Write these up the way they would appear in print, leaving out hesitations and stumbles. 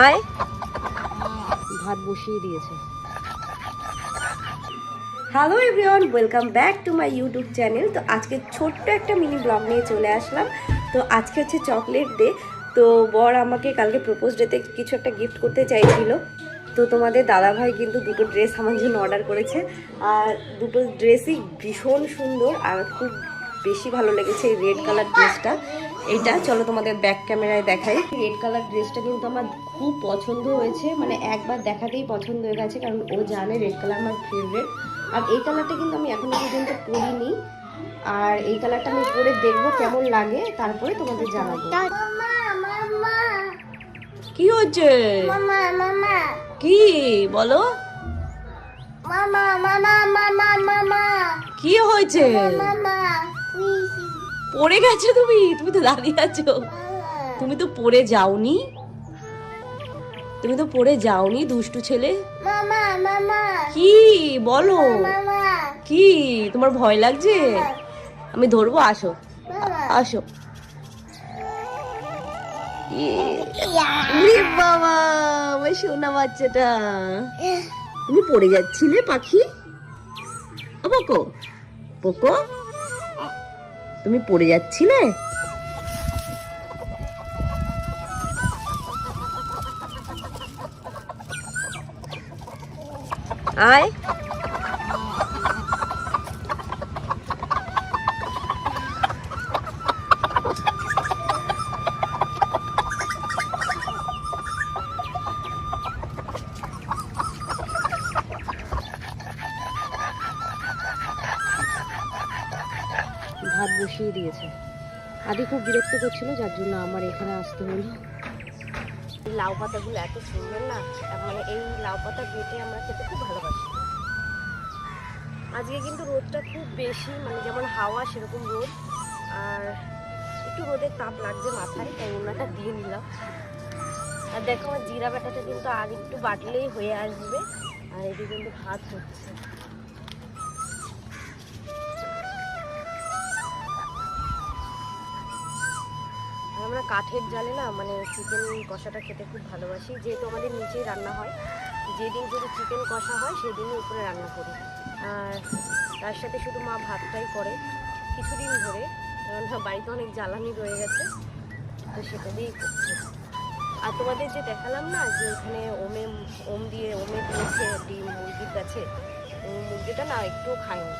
আয়, ভাত বসিয়ে দিয়েছে। Hello everyone, welcome back to my YouTube channel. তো আজকে ছোট্ট একটা মিনি ব্লগ নিয়ে চলে আসলাম। তো আজকে হচ্ছে চকলেট ডে। তো বর আমাকে কালকে প্রপোজ ডেতে কিছু একটা গিফট করতে চাইছিল। তো তোমাদের দাদাভাই কিন্তু দুটো ড্রেস আমার জন্য অর্ডার করেছে, আর দুটো ড্রেসই ভীষণ সুন্দর আর খুব বেশি ভালো লেগেছে এই রেড কালার ড্রেসটা। এইটা চলো তোমাদের ব্যাক ক্যামেরায় দেখাই। রেড কালার ড্রেসটা কিন্তু আমার খুব পছন্দ হয়েছে, মানে একবার দেখাতেই পছন্দ হয়ে গেছে, কারণ ও জানে রেড কালার আমার ফেভারিট। আর এই কালারটা কিন্তু আমি এখনো পর্যন্ত পরিনি, আর এই কালারটা আমি পরে দেখবো কেমন লাগে, তারপরে তোমাদের জানাবো। কি হচ্ছে? কি বলো? কি হয়েছে? পড়ে গেছো তুমি? তুমি তো দাঁড়িয়ে আছো। তুমি তো পড়ে যাওনি, তুমি তো পড়ে যাওনি দুষ্টু ছেলে। কি বলো? কি তোমার ভয় লাগছে? আমি ধরবো, আসো আসো। বাবা, ওই সোনা বাচ্চাটা, তুমি পড়ে যাচ্ছিলে পাখি। ও পোকো, পোকো তুমি পড়ে যাচ্ছিলে। আয়, ভাত বসিয়ে দিয়েছে। আদি খুব বিরক্ত করছিল, যার জন্য আমার এখানে আসতে হলো। লাউ পাতাগুলো এত সুন্দর না, মানে এই লাউ পাতা বেটে আমরা খেতে খুব ভালোবাসি। আজকে কিন্তু রোদটা খুব বেশি, মানে যেমন হাওয়া সেরকম রোদ, আর একটু রোদের তাপ লাগছে মাথায়, তাই ওনাটা দিয়ে নিলাম। আর দেখো আমার জিরা বাটাটা কিন্তু আর একটু বাটলেই হয়ে আসবে, আর এটি কিন্তু ভাত হচ্ছে। আমরা কাঠের জালে না, মানে চিকেন কষাটা খেতে খুব ভালোবাসি, যেহেতু আমাদের নিচেই রান্না হয়। যেদিন যদি চিকেন কষা হয় সেদিনই উপরে রান্না করি, আর তার সাথে শুধু মা ভাতটাই করে কিছুদিন ধরে, কারণ বাড়িতে অনেক জ্বালানি রয়ে গেছে, তো সেটা দিয়েই করছে। আর তোমাদের যে দেখালাম না যে ওখানে ওম দিয়েছে ডিম মুরগির কাছে, মুরগিটা না একটুও খায়নি,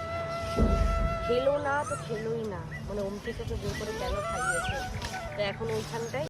খেলো না তো খেলোই না, মানে ওম থেকে তো জোর করে কেন খাইয়েছে। তো এখন ওইখানটায়